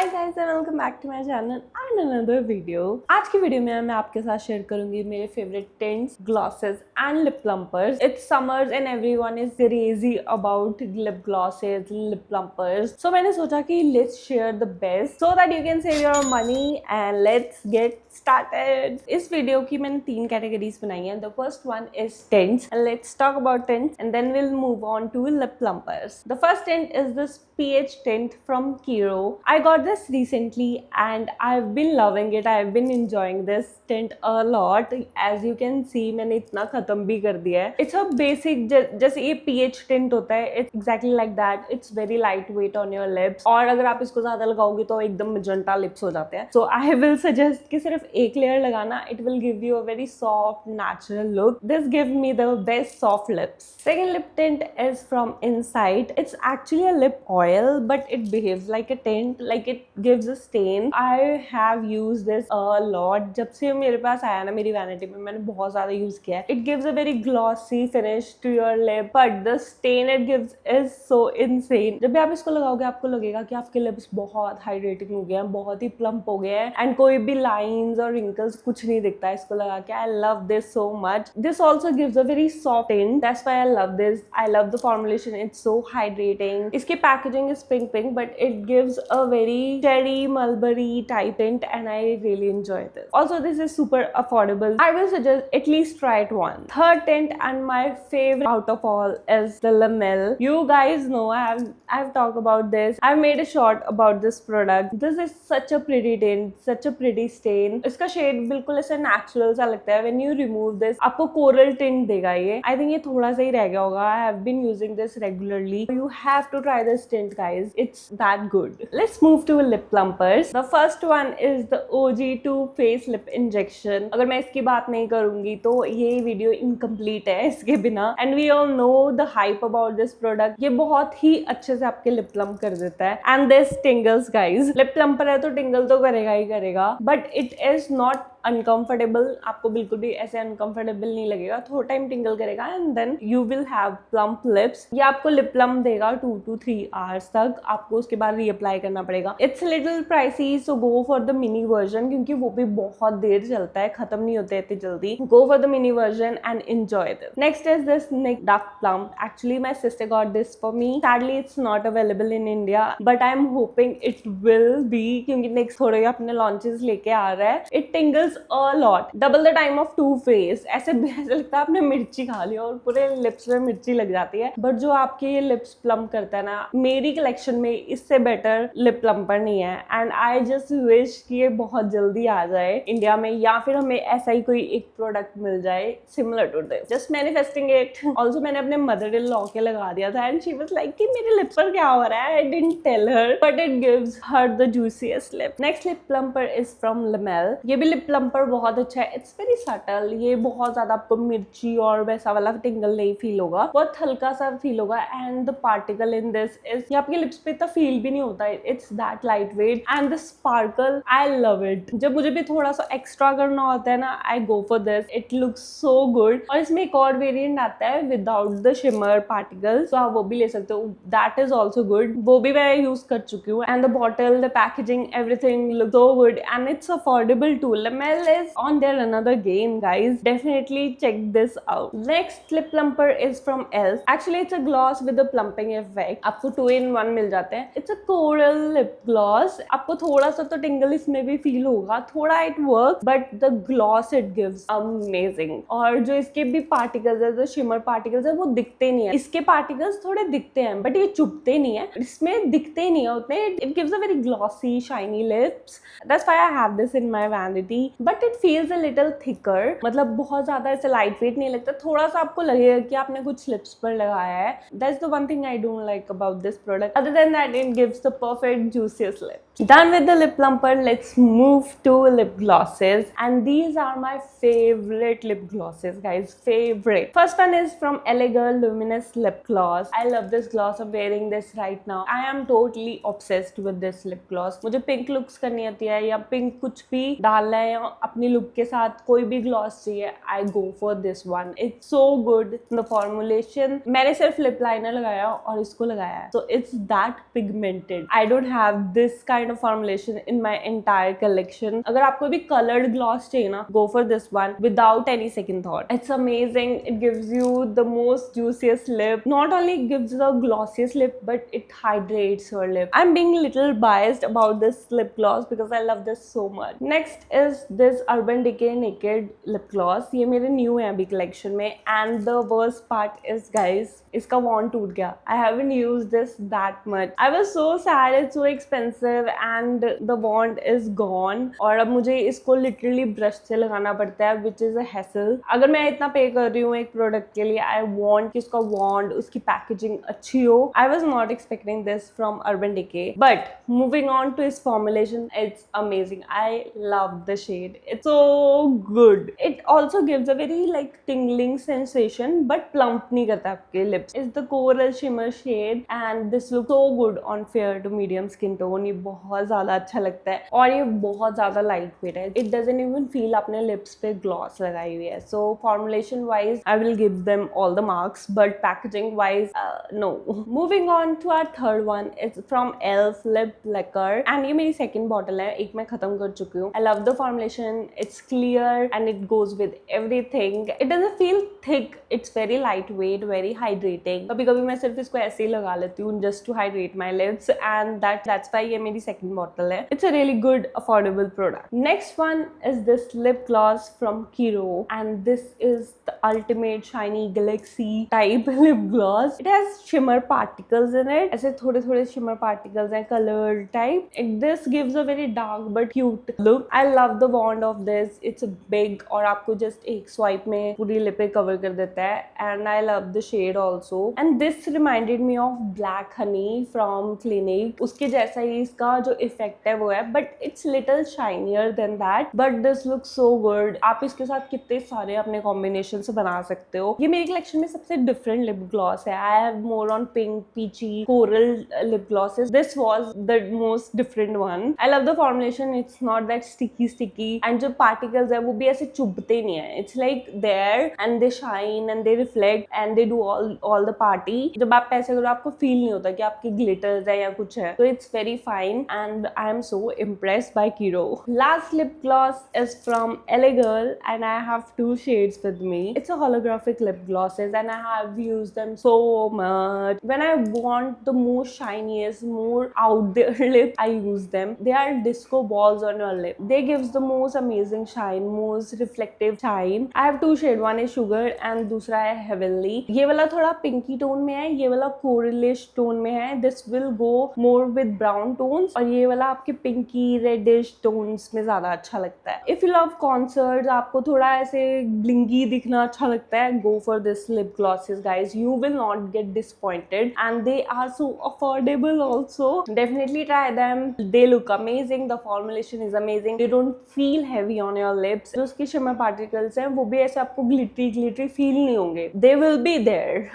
Hi guys and welcome back to my channel and another video. आज की video में मैं आपके साथ शेयर करूंगी मेरे favourite tints, glosses and lip plumpers. It's summers and everyone is crazy about lip glosses, lip plumpers. So मैंने सोचा कि let's share the best so that you can save your money and let's get started. इस video की मैंने 3 categories बनाई हैं। The first one is tints and let's talk about tints and then we'll move on to lip plumpers. The first tint is this PH tint from Kiro. I got this recently and I've been loving it. I've been enjoying this tint a lot. As you can see, मैंने इतना खत्म भी कर दिया है. It's a basic जैसे ये PH tint होता है. It's exactly like that. It's very lightweight on your lips. और अगर आप इसको ज्यादा लगाओगे तो एकदम magenta lips हो जाते हैं. So I will suggest कि सिर्फ एक layer लगाना. It will give you a very soft, natural look. This gives me the best soft lips. Second lip tint is from Insight. It's actually a lip oil, but it behaves like a tint, like it gives a stain. I have used this a lot. जब से मेरे पास आया ना मेरी vanity में, मैंने बहुत ज़्यादा यूज किया है. It gives a very glossy finish to your lip, but the stain it gives is so insane. जब भी आप इसको लगाओगे आपको लगेगा कि आपके लिप्स बहुत हाइड्रेटिंग हो गए हैं, बहुत ही प्लम्प हो गए हैं, एंड कोई भी लाइंस और रिंकल्स कुछ नहीं दिखता है इसको लगा के. I love this so much. This also gives a very soft tint. That's why I love this. I love the formulation. It's so hydrating. इसकी packaging is pink, but it gives a very cherry mulberry type tint, and I really enjoy this. Also, this is super affordable. I will suggest at least try it once. Third tint and my favorite out of all is the Lamel. You guys know I've talked about this. I've made a short about this product. This is such a pretty tint, such a pretty stain. इसका shade बिल्कुल ऐसे natural सा लगता है. When you remove this, आपको coral tint देगा ये. I think ये थोड़ा सा ही रह गया होगा. I have been using this regularly. You have to try this tint, guys. It's that good. Let's move to lip plumpers. The first one is the OG2 face lip injection. अगर मैं इसकी बात नहीं करूंगी तो ये वीडियो इनकम्प्लीट है इसके बिना. And we all know the hype about this product. ये बहुत ही अच्छे से आपके लिप प्लम्प कर देता है. And this tingles, guys. Lip plumper है तो टिंगल तो करेगा ही करेगा. But it is not uncomfortable. आपको बिल्कुल भी ऐसे अनकंफर्टेबल नहीं लगेगा. थोड़ा टाइम टिंगल करेगा and then you will have plump lips. ये आपको लिप प्लम्प देगा 2 to 3 आवर्स तक. आपको उसके बाद रीअप्लाई करना पड़ेगा. It's little pricey, so go for the mini version क्योंकि वो भी बहुत देर चलता है, खत्म नहीं होते इतनी जल्दी. Go for the mini version and enjoy this. Next is this NYX Duck Plump. Actually my sister got this for me. Sadly it's not available in India, but I'm hoping it will be क्योंकि NYX थोड़े अपने launches लेके आ रहा है. It tingles a lot. Double the time of Too Faced. ऐसे लगता है आपने मिर्ची खा लिया और पूरे लिप्स में मिर्ची लग जाती है. बट जो आपके ये लिप्स प्लम्प करता है ना, मेरी कलेक्शन में इससे बेटर लिप प्लम्पर नहीं है. एंड आई जस्ट विश कि ये बहुत जल्दी आ जाए इंडिया में, या फिर हमें ऐसा ही कोई एक प्रोडक्ट मिल जाए similar to this. Just manifesting it. Also मैंने अपने मदर इन लॉ के लगा दिया था एंड शी वाज लाइक कि मेरे लिप पर क्या हो रहा है. I didn't tell her but it gives her the juiciest lip. Next lip plumper is from Lamel. ये भी लिप प्लम्पर बहुत अच्छा है. It's very subtle. ये बहुत ज्यादा आपको मिर्ची और वैसा वाला टिंगल नहीं फील होगा, बहुत हल्का सा फील होगा. And the particle in this is, ये आपके लिप्स पे इतना फील भी नहीं होता. It's that light weight and the sparkle. I love it. जब मुझे भी थोड़ा सा एक्स्ट्रा करना होता है ना, I go for this. It looks so good. और इसमें एक और वेरिएंट आता है विदाउट द शिमर पार्टिकल, तो आप वो भी ले सकते हो. That is also good. वो भी मैं यूज कर चुकी हूँ. And the bottle, the packaging, everything look so good and it's affordable too. Lamel is on their another game, guys. Definitely check this out. Next lip plumper is from ELF. Actually it's a gloss with a plumping effect. आपको 2-in-1 मिल जाते हैं. It's a coral lip gloss. आपको थोड़ा सा तो टिंगल इसमें भी feel होगा, थोड़ा it works, but the gloss it gives amazing. और जो इसके भी पार्टिकल्स है, जो शिमर पार्टिकल्स है, वो दिखते नहीं है. इसके पार्टिकल्स थोड़े दिखते हैं बट ये चुभते नहीं है. इसमें दिखते नहीं है उतने. It gives a very glossy shiny lips. That's why I have this in my vanity. But it feels a little thicker. मतलब बहुत ज्यादा ऐसे लाइट वेट नहीं लगता. थोड़ा सा आपको लगेगा कि आपने कुछ लिप्स पर लगाया है. That's the one thing I don't like about this product. Other than that, it gives the perfect juiciest lip. Done with the lip plumper, let's move to lip glosses. And these are my favorite lip glosses, guys. Favorite. First one is from LA Girl Luminous Lip Gloss. I love this gloss. I'm wearing this right now. I am totally obsessed with this lip gloss. मुझे pink looks करनी आती है या pink कुछ भी डालना है अपनी लुक के साथ कोई भी ग्लॉस चाहिए, I go for this one. It's so good. The formulation, मैंने सिर्फ लिप लाइनर लगाया और इसको लगाया है, so it's that pigmented. I don't have this kind of formulation in my entire collection. अगर आपको भी colored gloss चाहिए ना, go for this one without any second thought. It's amazing. It gives you the most juiciest lip. Not only gives the glossiest lip, but it hydrates your lip. I'm being a little biased about this lip gloss because I love this so much. Next is this Urban Decay Naked lip gloss. ये मेरे new है अभी collection में, and the worst part is guys, इसका wand टूट गया. I haven't used this that much. I was so sad. It's so expensive and the wand is gone. और अब मुझे इसको literally brush से लगाना पड़ता है, which is a hassle. अगर मैं इतना पे कर रही हूँ एक प्रोडक्ट के लिए, I want कि उसका wand, उसकी पैकेजिंग अच्छी हो. I was not expecting this from Urban Decay. But moving on to its formulation, it's amazing. I love the shade. It's so good. It also gives a very like tingling sensation, but plump नहीं करता आपके lips. It's the coral shimmer shade and this looks so good on fair to medium skin tone. ये बहुत ज़्यादा अच्छा लगता है और ये बहुत ज़्यादा lightweight है. It doesn't even feel आपने lips पे gloss लगाई हुई है. So formulation wise, I will give them all the marks, but packaging wise, no. Moving on to our third one, it's from Elf Lip Lacquer and ये मेरी second bottle है, एक मैं खत्म कर चुकी हूँ. I love the formulation. It's clear and it goes with everything. It doesn't feel thick. It's very lightweight, very hydrating. कभी कभी मैं सिर्फ इसको ऐसे ही लगा लेती हूँ just to hydrate my lips and that's why ये मेरी second bottle है. It's a really good affordable product. Next one is this lip gloss from Kiro and this is the ultimate shiny galaxy type lip gloss. It has shimmer particles in it. ऐसे थोड़े थोड़े shimmer particles हैं colored type. This gives a very dark but cute look. I love the wand of this. It's big और आपको just एक swipe में पूरी lip पे cover कर देता है and I love the shade also. And this reminded me of Black Honey from Clinique. उसके जैसा ही इसका जो effect है वो है, but it's little shinier than that. But this looks so good. आप इसके साथ कितने सारे अपने combination से बना सकते हो. ये मेरी collection में सबसे different lip gloss है. I have more on pink, peachy, coral lip glosses. This was the most different one. I love the formulation. It's not that sticky and जो particles है वो भी ऐसे चुभते नहीं है. It's like there and they shine and they reflect and they do all the party. जब आप ऐसे करो आपको feel नहीं होता कि आपके glitters है या कुछ है. So it's very fine and I am so impressed by Kiro. Last lip gloss is from LA Girl and I have two shades with me. It's a holographic lip glosses and I have used them so much. When I want the most shiniest, more out there lip, I use them. They are disco balls on your lip. They gives the most amazing shine, most reflective shine. I have two shade. One is Sugar and दूसरा है Heavenly. ये वाला थोड़ा pinky tone में है, ये वाला coralish tone में है. This will go more with brown tones और ये वाला आपके pinky reddish tones में ज़्यादा अच्छा लगता है. If you love concerts, आपको थोड़ा ऐसे blingy दिखना अच्छा लगता है, go for this lip glosses guys. You will not get disappointed and they are so affordable also. Definitely try them. They look amazing. The formulation is amazing. They don't feel heavy on your lips. जो उसके shimmer particles हैं वो भी ऐसे आपको glittery feel नहीं होंगे. They will be there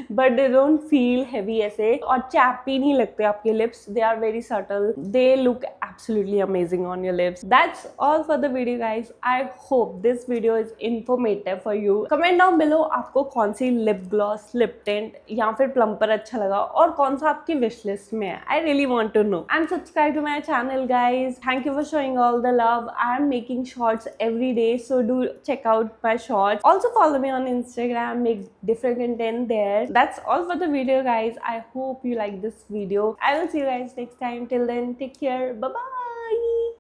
but they don't feel heavy ऐसे और chappy नहीं लगते आपके lips. They are very subtle. They look absolutely amazing on your lips. That's all for the video guys. I hope this video is informative for you. Comment down below आपको कौन सी lip gloss, lip tint या फिर plumper अच्छा लगा और कौन सा आपकी wish list में है. I really want to know. And subscribe to my channel guys. Thank you for showing all the love. I am making shorts every day, so do check out my shorts. Also follow me on Instagram, make different content there. That's all for the video guys. I hope you like this video. I will see you guys next time. Till then, take care. Bye bye.